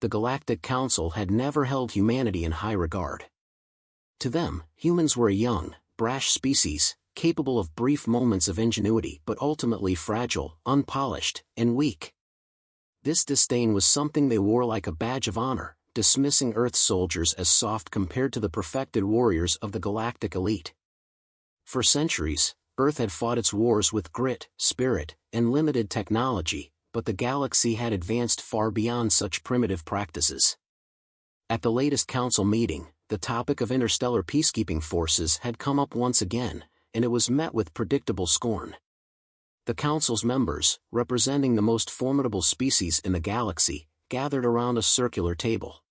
The Galactic Council had never held humanity in high regard. To them, humans were a young, brash species, capable of brief moments of ingenuity but ultimately fragile, unpolished, and weak. This disdain was something they wore like a badge of honor, dismissing Earth's soldiers as soft compared to the perfected warriors of the galactic elite. For centuries, Earth had fought its wars with grit, spirit, and limited technology, but the galaxy had advanced far beyond such primitive practices. At the latest council meeting, the topic of interstellar peacekeeping forces had come up once again, and it was met with predictable scorn. The council's members, representing the most formidable species in the galaxy, gathered around a circular table.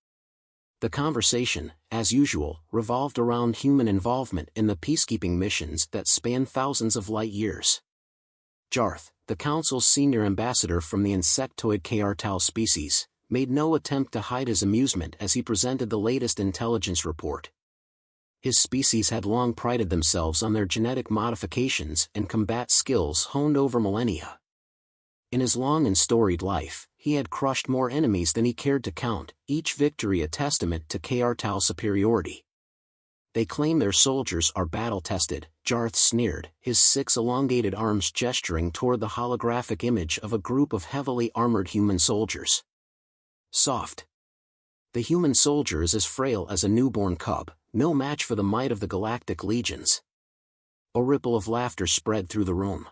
The conversation, as usual, revolved around human involvement in the peacekeeping missions that span thousands of light years. Jarth, the council's senior ambassador from the insectoid K'artal species, made no attempt to hide his amusement as he presented the latest intelligence report. His species had long prided themselves on their genetic modifications and combat skills honed over millennia. In his long and storied life, he had crushed more enemies than he cared to count, each victory a testament to K'artal's superiority. They claim their soldiers are battle-tested, Jarth sneered, his 6 elongated arms gesturing toward the holographic image of a group of heavily armored human soldiers. Soft. The human soldier is as frail as a newborn cub, no match for the might of the galactic legions. A ripple of laughter spread through the room.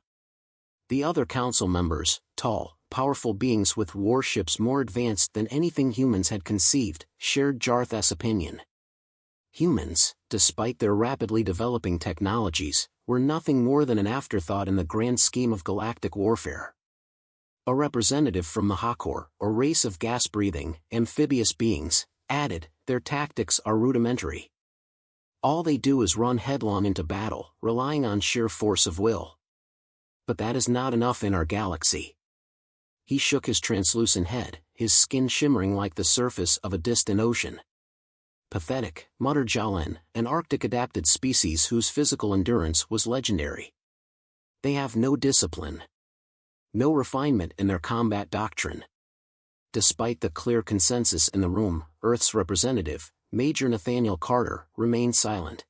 The other council members, tall, powerful beings with warships more advanced than anything humans had conceived, shared Jarth's opinion. Humans, despite their rapidly developing technologies, were nothing more than an afterthought in the grand scheme of galactic warfare. A representative from the Hakor, or race of gas-breathing, amphibious beings, added, their tactics are rudimentary. All they do is run headlong into battle, relying on sheer force of will. But that is not enough in our galaxy. He shook his translucent head, his skin shimmering like the surface of a distant ocean. Pathetic, muttered Jalen, an Arctic-adapted species whose physical endurance was legendary. They have no discipline. No refinement in their combat doctrine. Despite the clear consensus in the room, Earth's representative, Major Nathaniel Carter, remained silent.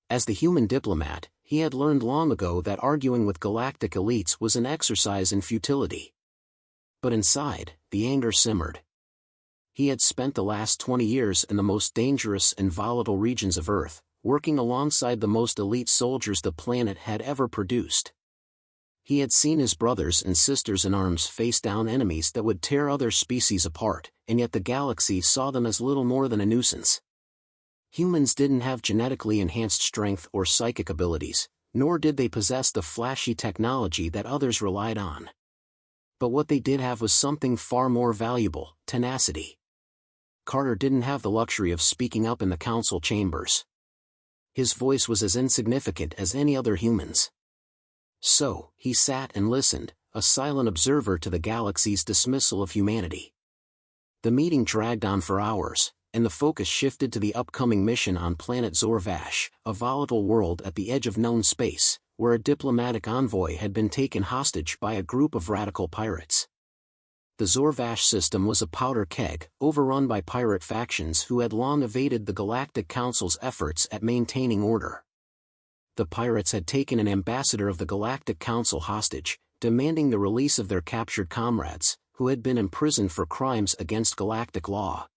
As the human diplomat, he had learned long ago that arguing with galactic elites was an exercise in futility. But inside, the anger simmered. He had spent the last 20 years in the most dangerous and volatile regions of Earth, working alongside the most elite soldiers the planet had ever produced. He had seen his brothers and sisters in arms face down enemies that would tear other species apart, and yet the galaxy saw them as little more than a nuisance. Humans didn't have genetically enhanced strength or psychic abilities, nor did they possess the flashy technology that others relied on. But what they did have was something far more valuable: tenacity. Carter didn't have the luxury of speaking up in the council chambers. His voice was as insignificant as any other human's. So, he sat and listened, a silent observer to the galaxy's dismissal of humanity. The meeting dragged on for hours, and the focus shifted to the upcoming mission on planet Zorvash, a volatile world at the edge of known space, where a diplomatic envoy had been taken hostage by a group of radical pirates. The Zorvash system was a powder keg, overrun by pirate factions who had long evaded the Galactic Council's efforts at maintaining order. The pirates had taken an ambassador of the Galactic Council hostage, demanding the release of their captured comrades, who had been imprisoned for crimes against galactic law.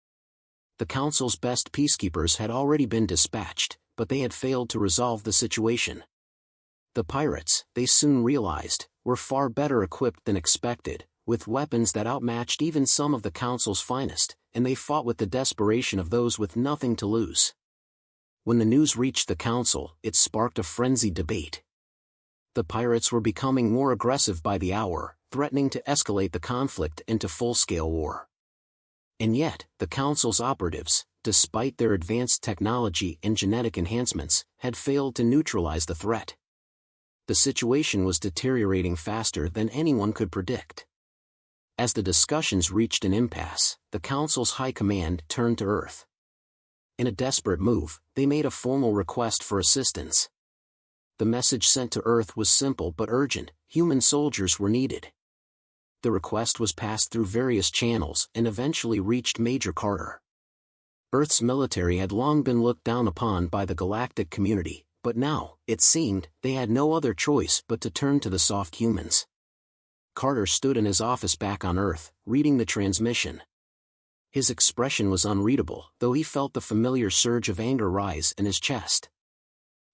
The Council's best peacekeepers had already been dispatched, but they had failed to resolve the situation. The pirates, they soon realized, were far better equipped than expected, with weapons that outmatched even some of the Council's finest, and they fought with the desperation of those with nothing to lose. When the news reached the Council, it sparked a frenzied debate. The pirates were becoming more aggressive by the hour, threatening to escalate the conflict into full-scale war. And yet, the Council's operatives, despite their advanced technology and genetic enhancements, had failed to neutralize the threat. The situation was deteriorating faster than anyone could predict. As the discussions reached an impasse, the Council's high command turned to Earth. In a desperate move, they made a formal request for assistance. The message sent to Earth was simple but urgent: human soldiers were needed. The request was passed through various channels and eventually reached Major Carter. Earth's military had long been looked down upon by the galactic community, but now, it seemed, they had no other choice but to turn to the soft humans. Carter stood in his office back on Earth, reading the transmission. His expression was unreadable, though he felt the familiar surge of anger rise in his chest.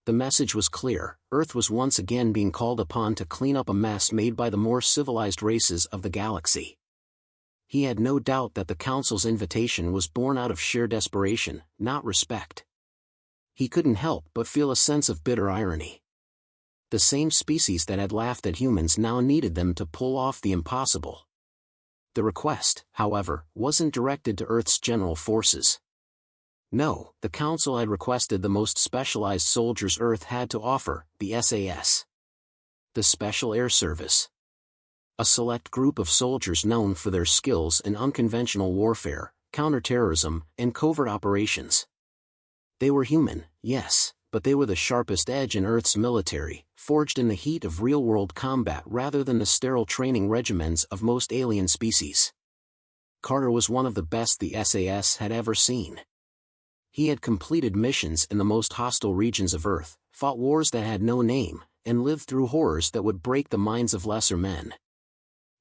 The message was clear: Earth was once again being called upon to clean up a mess made by the more civilized races of the galaxy. He had no doubt that the Council's invitation was born out of sheer desperation, not respect. He couldn't help but feel a sense of bitter irony. The same species that had laughed at humans now needed them to pull off the impossible. The request, however, wasn't directed to Earth's general forces. No, the Council had requested the most specialized soldiers Earth had to offer, the SAS. The Special Air Service. A select group of soldiers known for their skills in unconventional warfare, counterterrorism, and covert operations. They were human, yes, but they were the sharpest edge in Earth's military, forged in the heat of real-world combat rather than the sterile training regimens of most alien species. Carter was one of the best the SAS had ever seen. He had completed missions in the most hostile regions of Earth, fought wars that had no name, and lived through horrors that would break the minds of lesser men.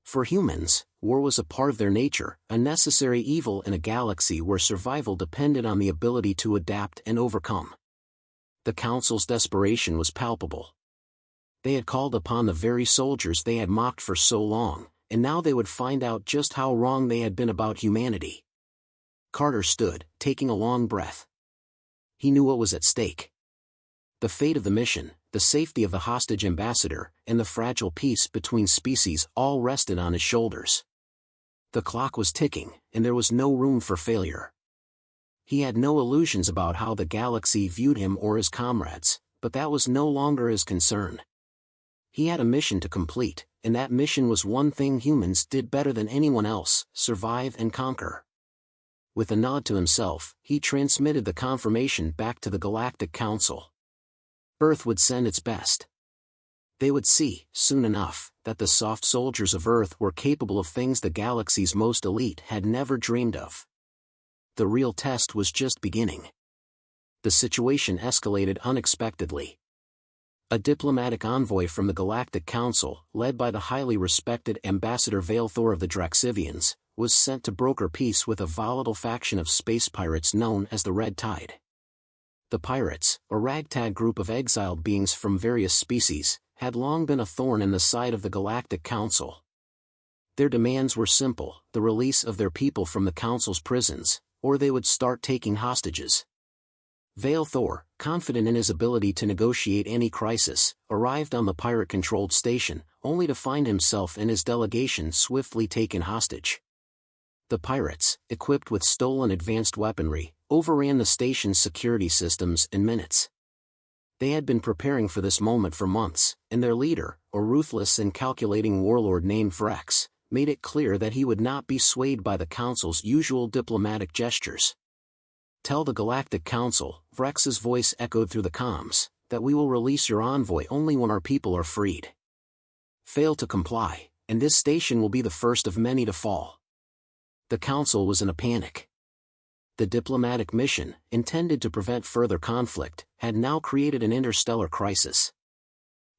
For humans, war was a part of their nature, a necessary evil in a galaxy where survival depended on the ability to adapt and overcome. The Council's desperation was palpable. They had called upon the very soldiers they had mocked for so long, and now they would find out just how wrong they had been about humanity. Carter stood, taking a long breath. He knew what was at stake. The fate of the mission, the safety of the hostage ambassador, and the fragile peace between species all rested on his shoulders. The clock was ticking, and there was no room for failure. He had no illusions about how the galaxy viewed him or his comrades, but that was no longer his concern. He had a mission to complete, and that mission was one thing humans did better than anyone else: survive and conquer. With a nod to himself, he transmitted the confirmation back to the Galactic Council. Earth would send its best. They would see, soon enough, that the soft soldiers of Earth were capable of things the galaxy's most elite had never dreamed of. The real test was just beginning. The situation escalated unexpectedly. A diplomatic envoy from the Galactic Council, led by the highly respected Ambassador Valethor of the Draxivians, was sent to broker peace with a volatile faction of space pirates known as the Red Tide. The pirates, a ragtag group of exiled beings from various species, had long been a thorn in the side of the Galactic Council. Their demands were simple: the release of their people from the Council's prisons, or they would start taking hostages. Valethor, confident in his ability to negotiate any crisis, arrived on the pirate-controlled station, only to find himself and his delegation swiftly taken hostage. The pirates, equipped with stolen advanced weaponry, overran the station's security systems in minutes. They had been preparing for this moment for months, and their leader, a ruthless and calculating warlord named Vrex, made it clear that he would not be swayed by the Council's usual diplomatic gestures. "Tell the Galactic Council," Vrex's voice echoed through the comms, "that we will release your envoy only when our people are freed. Fail to comply, and this station will be the first of many to fall." The Council was in a panic. The diplomatic mission, intended to prevent further conflict, had now created an interstellar crisis.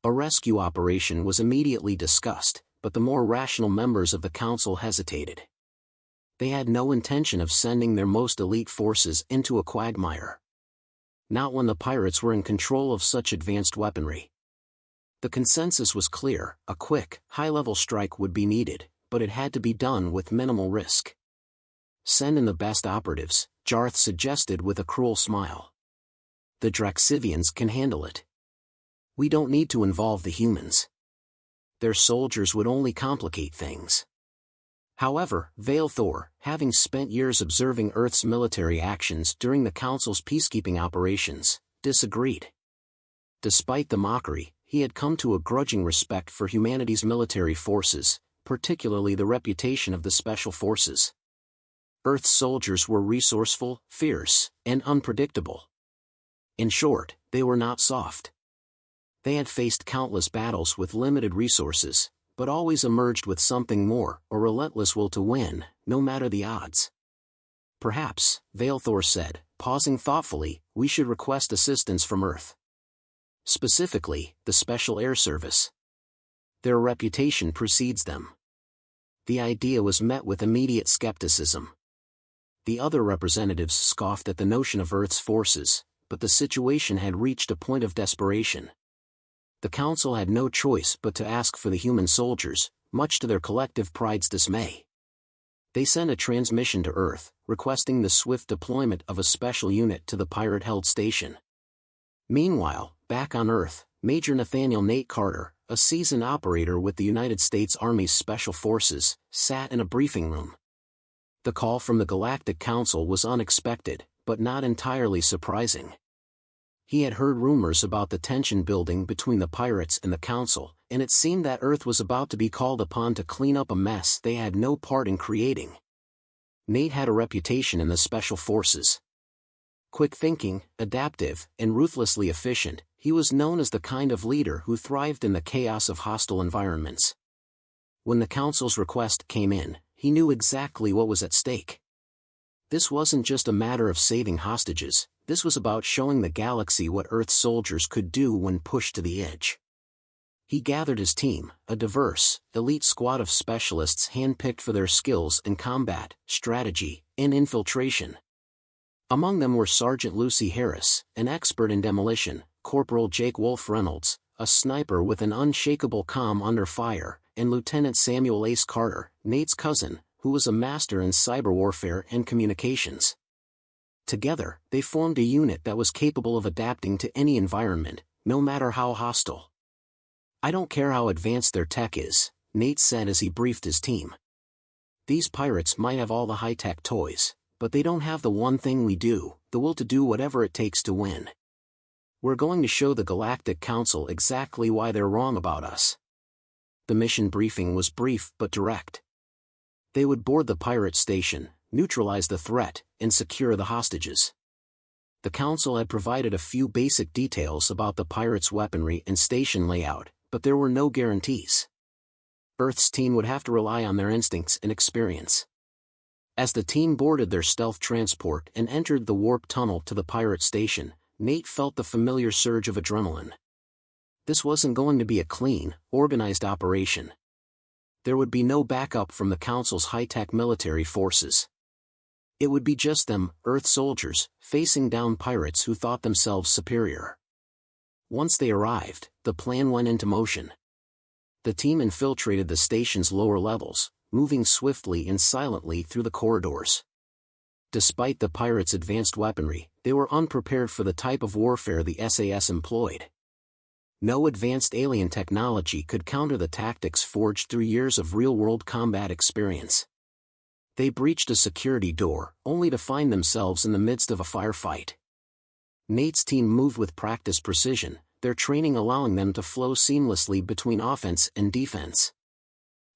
A rescue operation was immediately discussed, but the more rational members of the Council hesitated. They had no intention of sending their most elite forces into a quagmire. Not when the pirates were in control of such advanced weaponry. The consensus was clear: a quick, high-level strike would be needed, but it had to be done with minimal risk. "Send in the best operatives," Jarth suggested with a cruel smile. "The Draxivians can handle it. We don't need to involve the humans. Their soldiers would only complicate things." However, Valethor, having spent years observing Earth's military actions during the Council's peacekeeping operations, disagreed. Despite the mockery, he had come to a grudging respect for humanity's military forces, particularly the reputation of the Special Forces. Earth's soldiers were resourceful, fierce, and unpredictable. In short, they were not soft. They had faced countless battles with limited resources, but always emerged with something more, a relentless will to win, no matter the odds. Perhaps, Valethor said, pausing thoughtfully, we should request assistance from Earth. Specifically, the Special Air Service. Their reputation precedes them. The idea was met with immediate skepticism. The other representatives scoffed at the notion of Earth's forces, but the situation had reached a point of desperation. The Council had no choice but to ask for the human soldiers, much to their collective pride's dismay. They sent a transmission to Earth, requesting the swift deployment of a special unit to the pirate-held station. Meanwhile, back on Earth, Major Nathaniel Nate Carter, a seasoned operator with the United States Army's Special Forces, sat in a briefing room. The call from the Galactic Council was unexpected, but not entirely surprising. He had heard rumors about the tension building between the pirates and the Council, and it seemed that Earth was about to be called upon to clean up a mess they had no part in creating. Nate had a reputation in the Special Forces. Quick-thinking, adaptive, and ruthlessly efficient, he was known as the kind of leader who thrived in the chaos of hostile environments. When the Council's request came in, he knew exactly what was at stake. This wasn't just a matter of saving hostages, this was about showing the galaxy what Earth's soldiers could do when pushed to the edge. He gathered his team, a diverse, elite squad of specialists handpicked for their skills in combat, strategy, and infiltration. Among them were Sergeant Lucy Harris, an expert in demolition, Corporal Jake Wolf Reynolds, a sniper with an unshakable calm under fire, and Lieutenant Samuel Ace Carter, Nate's cousin, who was a master in cyber warfare and communications. Together, they formed a unit that was capable of adapting to any environment, no matter how hostile. I don't care how advanced their tech is, Nate said as he briefed his team. These pirates might have all the high-tech toys, but they don't have the one thing we do, the will to do whatever it takes to win. We're going to show the Galactic Council exactly why they're wrong about us. The mission briefing was brief but direct. They would board the pirate station, neutralize the threat, and secure the hostages. The Council had provided a few basic details about the pirates' weaponry and station layout, but there were no guarantees. Earth's team would have to rely on their instincts and experience. As the team boarded their stealth transport and entered the warp tunnel to the pirate station, Nate felt the familiar surge of adrenaline. This wasn't going to be a clean, organized operation. There would be no backup from the Council's high-tech military forces. It would be just them, Earth soldiers, facing down pirates who thought themselves superior. Once they arrived, the plan went into motion. The team infiltrated the station's lower levels, moving swiftly and silently through the corridors. Despite the pirates' advanced weaponry, they were unprepared for the type of warfare the SAS employed. No advanced alien technology could counter the tactics forged through years of real-world combat experience. They breached a security door, only to find themselves in the midst of a firefight. Nate's team moved with practiced precision, their training allowing them to flow seamlessly between offense and defense.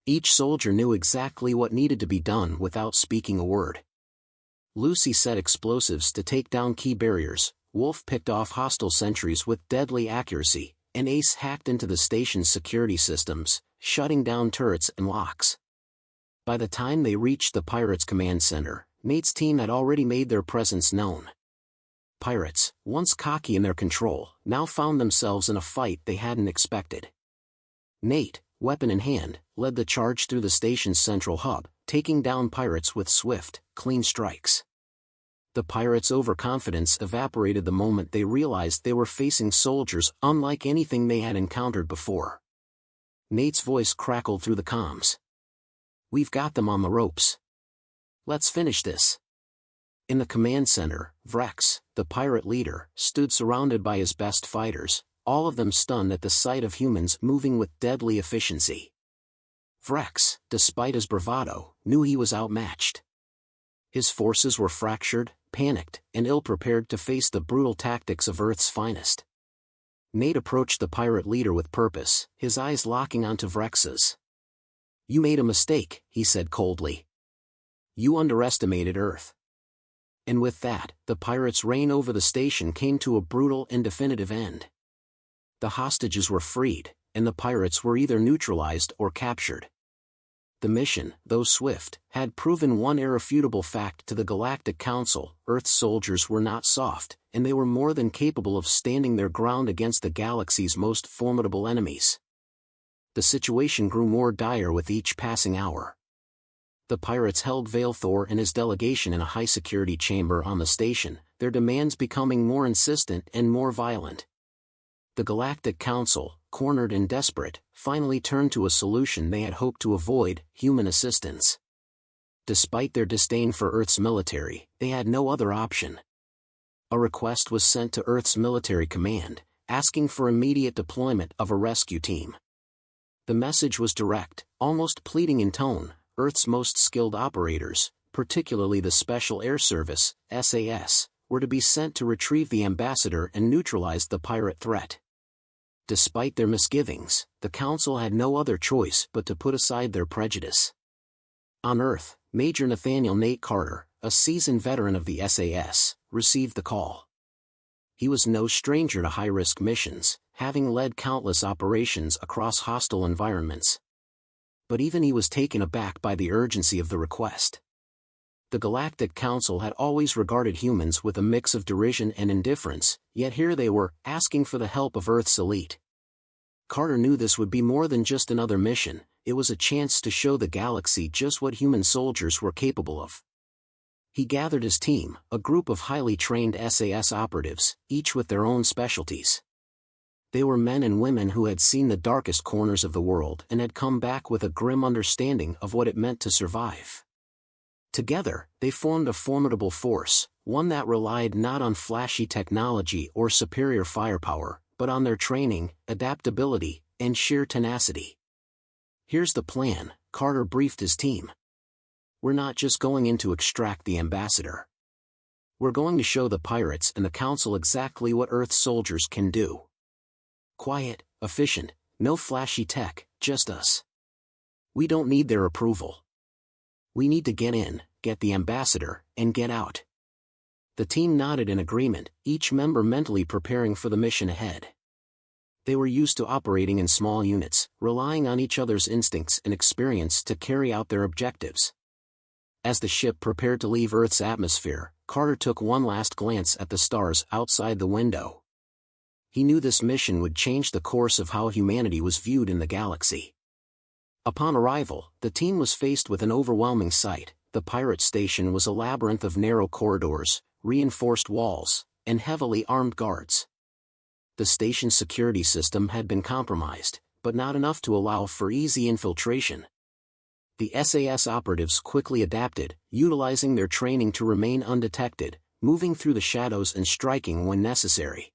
Each soldier knew exactly what needed to be done without speaking a word. Lucy set explosives to take down key barriers, Wolf picked off hostile sentries with deadly accuracy, and Ace hacked into the station's security systems, shutting down turrets and locks. By the time they reached the pirates' command center, Nate's team had already made their presence known. Pirates, once cocky in their control, now found themselves in a fight they hadn't expected. Nate, weapon in hand, led the charge through the station's central hub, taking down pirates with swift, clean strikes. The pirates' overconfidence evaporated the moment they realized they were facing soldiers unlike anything they had encountered before. Nate's voice crackled through the comms. "We've got them on the ropes. Let's finish this." In the command center, Vrex, the pirate leader, stood surrounded by his best fighters, all of them stunned at the sight of humans moving with deadly efficiency. Vrex, despite his bravado, knew he was outmatched. His forces were fractured, panicked, and ill-prepared to face the brutal tactics of Earth's finest. Nate approached the pirate leader with purpose, his eyes locking onto Vrex's. "You made a mistake," he said coldly. "You underestimated Earth." And with that, the pirates' reign over the station came to a brutal and definitive end. The hostages were freed, and the pirates were either neutralized or captured. The mission, though swift, had proven one irrefutable fact to the Galactic Council: Earth's soldiers were not soft, and they were more than capable of standing their ground against the galaxy's most formidable enemies. The situation grew more dire with each passing hour. The pirates held Valethor and his delegation in a high-security chamber on the station, their demands becoming more insistent and more violent. The Galactic Council, cornered and desperate, finally turned to a solution they had hoped to avoid: human assistance. Despite their disdain for Earth's military, they had no other option. A request was sent to Earth's military command, asking for immediate deployment of a rescue team. The message was direct, almost pleading in tone: Earth's most skilled operators, particularly the Special Air Service, SAS, were to be sent to retrieve the ambassador and neutralize the pirate threat. Despite their misgivings, the Council had no other choice but to put aside their prejudice. On Earth, Major Nathaniel Nate Carter, a seasoned veteran of the SAS, received the call. He was no stranger to high-risk missions, having led countless operations across hostile environments. But even he was taken aback by the urgency of the request. The Galactic Council had always regarded humans with a mix of derision and indifference, yet here they were, asking for the help of Earth's elite. Carter knew this would be more than just another mission; it was a chance to show the galaxy just what human soldiers were capable of. He gathered his team, a group of highly trained SAS operatives, each with their own specialties. They were men and women who had seen the darkest corners of the world and had come back with a grim understanding of what it meant to survive. Together, they formed a formidable force, one that relied not on flashy technology or superior firepower, but on their training, adaptability, and sheer tenacity. "Here's the plan," Carter briefed his team. "We're not just going in to extract the ambassador. We're going to show the pirates and the Council exactly what Earth's soldiers can do. Quiet, efficient, no flashy tech, just us. We don't need their approval. We need to get in, get the ambassador, and get out." The team nodded in agreement, each member mentally preparing for the mission ahead. They were used to operating in small units, relying on each other's instincts and experience to carry out their objectives. As the ship prepared to leave Earth's atmosphere, Carter took one last glance at the stars outside the window. He knew this mission would change the course of how humanity was viewed in the galaxy. Upon arrival, the team was faced with an overwhelming sight. The pirate station was a labyrinth of narrow corridors, reinforced walls, and heavily armed guards. The station's security system had been compromised, but not enough to allow for easy infiltration. The SAS operatives quickly adapted, utilizing their training to remain undetected, moving through the shadows and striking when necessary.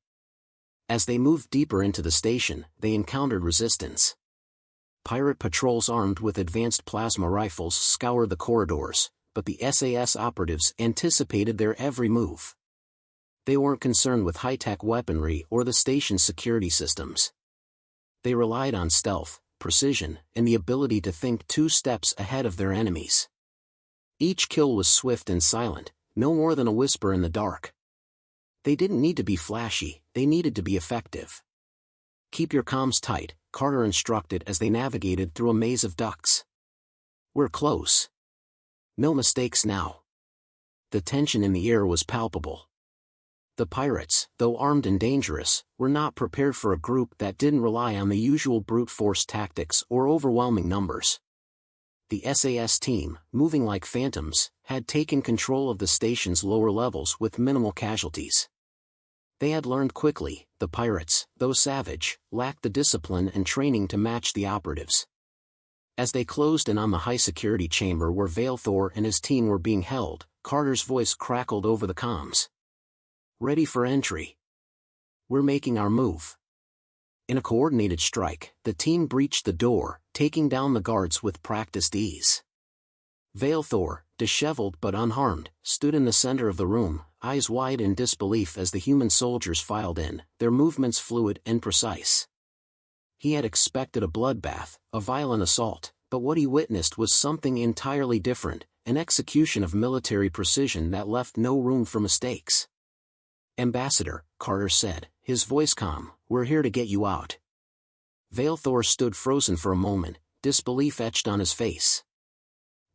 As they moved deeper into the station, they encountered resistance. Pirate patrols armed with advanced plasma rifles scoured the corridors, but the SAS operatives anticipated their every move. They weren't concerned with high-tech weaponry or the station's security systems. They relied on stealth, precision, and the ability to think 2 steps ahead of their enemies. Each kill was swift and silent, no more than a whisper in the dark. They didn't need to be flashy, they needed to be effective. "Keep your comms tight," Carter instructed as they navigated through a maze of ducts. "We're close. No mistakes now." The tension in the air was palpable. The pirates, though armed and dangerous, were not prepared for a group that didn't rely on the usual brute force tactics or overwhelming numbers. The SAS team, moving like phantoms, had taken control of the station's lower levels with minimal casualties. They had learned quickly: the pirates, though savage, lacked the discipline and training to match the operatives. As they closed in on the high-security chamber where Valethor and his team were being held, Carter's voice crackled over the comms. "Ready for entry. We're making our move." In a coordinated strike, the team breached the door, taking down the guards with practiced ease. Valethor, disheveled but unharmed, stood in the center of the room, eyes wide in disbelief as the human soldiers filed in, their movements fluid and precise. He had expected a bloodbath, a violent assault, but what he witnessed was something entirely different, an execution of military precision that left no room for mistakes. "Ambassador," Carter said, his voice calm, "we're here to get you out." Valethor stood frozen for a moment, disbelief etched on his face.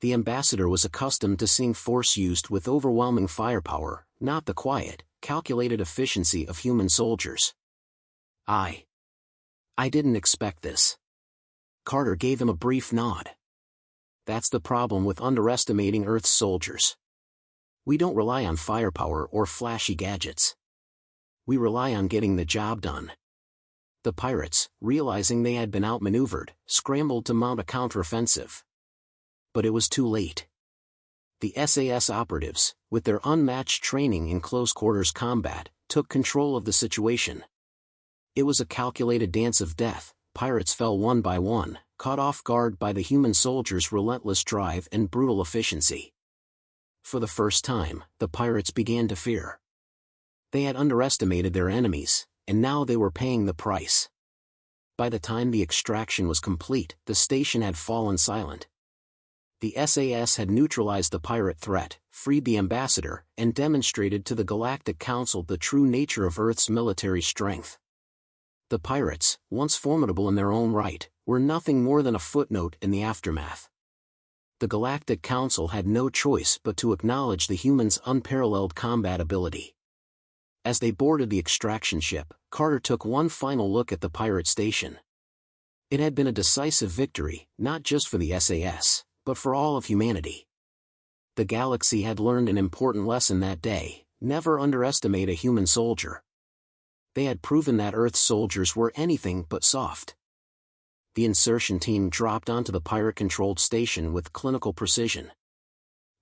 The ambassador was accustomed to seeing force used with overwhelming firepower, not the quiet, calculated efficiency of human soldiers. I didn't expect this. Carter gave him a brief nod. That's the problem with underestimating Earth's soldiers. We don't rely on firepower or flashy gadgets. We rely on getting the job done. The pirates, realizing they had been outmaneuvered, scrambled to mount a counteroffensive. But it was too late. The SAS operatives, with their unmatched training in close-quarters combat, took control of the situation. It was a calculated dance of death. Pirates fell one by one, caught off guard by the human soldiers' relentless drive and brutal efficiency. For the first time, the pirates began to fear. They had underestimated their enemies, and now they were paying the price. By the time the extraction was complete, the station had fallen silent. The SAS had neutralized the pirate threat, freed the ambassador, and demonstrated to the Galactic Council the true nature of Earth's military strength. The pirates, once formidable in their own right, were nothing more than a footnote in the aftermath. The Galactic Council had no choice but to acknowledge the humans' unparalleled combat ability. As they boarded the extraction ship, Carter took one final look at the pirate station. It had been a decisive victory, not just for the SAS, but for all of humanity. The galaxy had learned an important lesson that day: never underestimate a human soldier. They had proven that Earth's soldiers were anything but soft. The insertion team dropped onto the pirate-controlled station with clinical precision.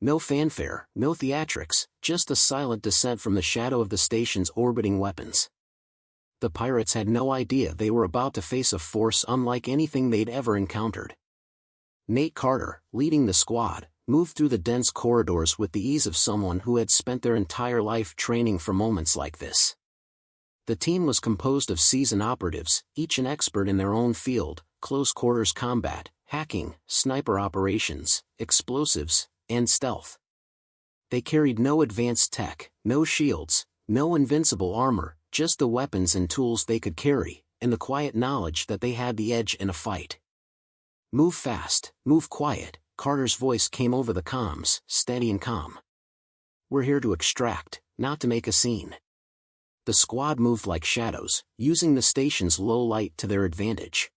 No fanfare, no theatrics, just a silent descent from the shadow of the station's orbiting weapons. The pirates had no idea they were about to face a force unlike anything they'd ever encountered. Nate Carter, leading the squad, moved through the dense corridors with the ease of someone who had spent their entire life training for moments like this. The team was composed of seasoned operatives, each an expert in their own field: close-quarters combat, hacking, sniper operations, explosives, and stealth. They carried no advanced tech, no shields, no invincible armor, just the weapons and tools they could carry, and the quiet knowledge that they had the edge in a fight. "Move fast, move quiet," Carter's voice came over the comms, steady and calm. "We're here to extract, not to make a scene." The squad moved like shadows, using the station's low light to their advantage.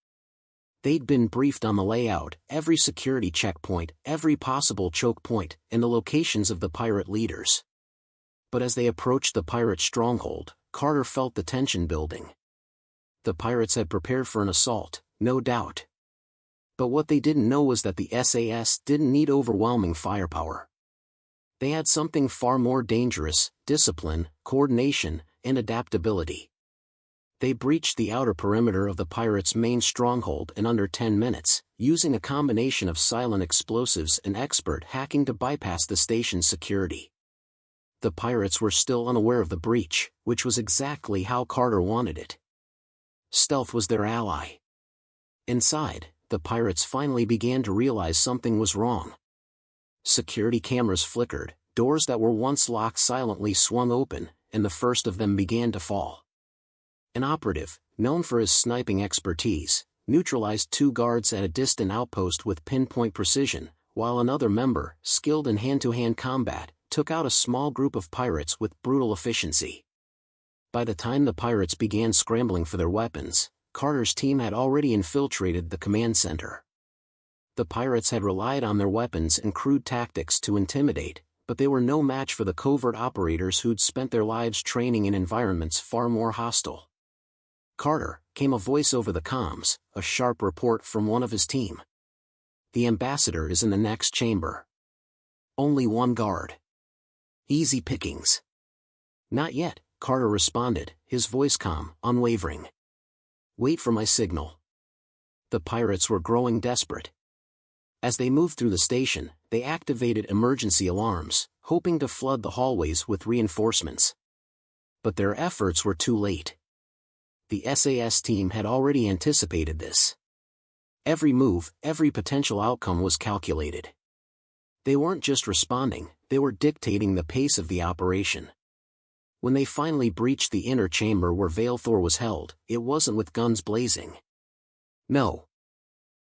They'd been briefed on the layout, every security checkpoint, every possible choke point, and the locations of the pirate leaders. But as they approached the pirate stronghold, Carter felt the tension building. The pirates had prepared for an assault, no doubt. But what they didn't know was that the SAS didn't need overwhelming firepower. They had something far more dangerous: discipline, coordination, and adaptability. They breached the outer perimeter of the pirates' main stronghold in under 10 minutes, using a combination of silent explosives and expert hacking to bypass the station's security. The pirates were still unaware of the breach, which was exactly how Carter wanted it. Stealth was their ally. Inside, the pirates finally began to realize something was wrong. Security cameras flickered, doors that were once locked silently swung open, and the first of them began to fall. An operative, known for his sniping expertise, neutralized two guards at a distant outpost with pinpoint precision, while another member, skilled in hand-to-hand combat, took out a small group of pirates with brutal efficiency. By the time the pirates began scrambling for their weapons, Carter's team had already infiltrated the command center. The pirates had relied on their weapons and crude tactics to intimidate, but they were no match for the covert operators who'd spent their lives training in environments far more hostile. "Carter," came a voice over the comms, a sharp report from one of his team. "The ambassador is in the next chamber. Only one guard. Easy pickings." "Not yet," Carter responded, his voice calm, unwavering. "Wait for my signal." The pirates were growing desperate. As they moved through the station, they activated emergency alarms, hoping to flood the hallways with reinforcements. But their efforts were too late. The SAS team had already anticipated this. Every move, every potential outcome was calculated. They weren't just responding, they were dictating the pace of the operation. When they finally breached the inner chamber where Valethor was held, it wasn't with guns blazing. No.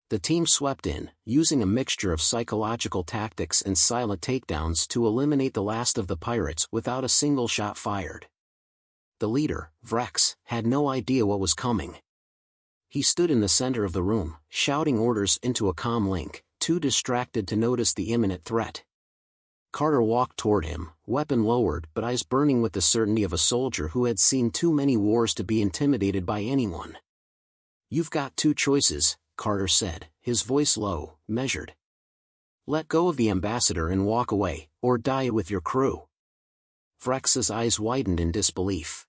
The team swept in, using a mixture of psychological tactics and silent takedowns to eliminate the last of the pirates without a single shot fired. The leader, Vrex, had no idea what was coming. He stood in the center of the room, shouting orders into a comm link, too distracted to notice the imminent threat. Carter walked toward him, weapon lowered but eyes burning with the certainty of a soldier who had seen too many wars to be intimidated by anyone. "You've got two choices," Carter said, his voice low, measured. "Let go of the ambassador and walk away, or die with your crew." Vrex's eyes widened in disbelief.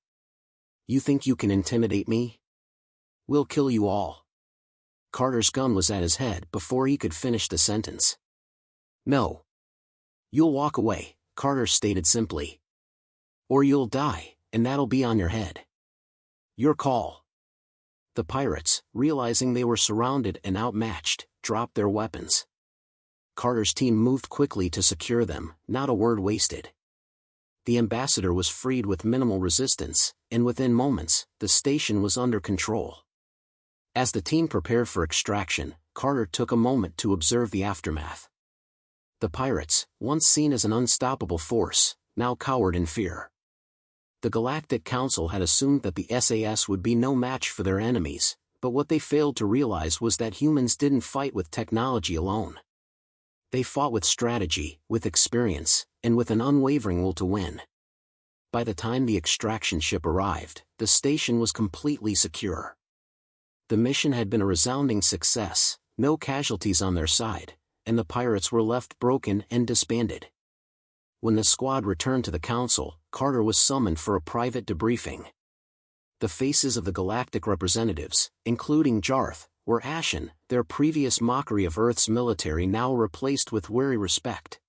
"You think you can intimidate me? We'll kill you all." Carter's gun was at his head before he could finish the sentence. "No. You'll walk away," Carter stated simply. "Or you'll die, and that'll be on your head. Your call." The pirates, realizing they were surrounded and outmatched, dropped their weapons. Carter's team moved quickly to secure them, not a word wasted. The ambassador was freed with minimal resistance, and within moments, the station was under control. As the team prepared for extraction, Carter took a moment to observe the aftermath. The pirates, once seen as an unstoppable force, now cowered in fear. The Galactic Council had assumed that the SAS would be no match for their enemies, but what they failed to realize was that humans didn't fight with technology alone. They fought with strategy, with experience, and with an unwavering will to win. By the time the extraction ship arrived, the station was completely secure. The mission had been a resounding success, no casualties on their side, and the pirates were left broken and disbanded. When the squad returned to the council, Carter was summoned for a private debriefing. The faces of the galactic representatives, including Jarth, were ashen, their previous mockery of Earth's military now replaced with wary respect.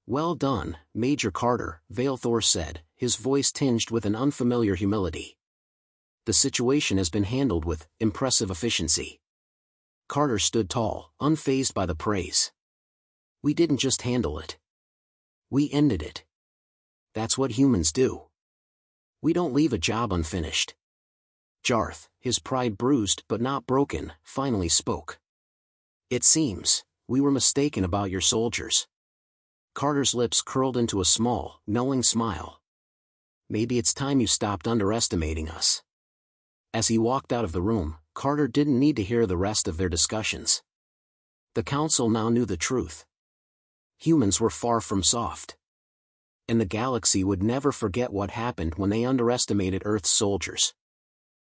"Well done, Major Carter," Valethor said, his voice tinged with an unfamiliar humility. "The situation has been handled with impressive efficiency." Carter stood tall, unfazed by the praise. "We didn't just handle it. We ended it. That's what humans do. We don't leave a job unfinished." Jarth, his pride bruised but not broken, finally spoke. "It seems we were mistaken about your soldiers." Carter's lips curled into a small, knowing smile. "Maybe it's time you stopped underestimating us." As he walked out of the room, Carter didn't need to hear the rest of their discussions. The council now knew the truth. Humans were far from soft. And the galaxy would never forget what happened when they underestimated Earth's soldiers.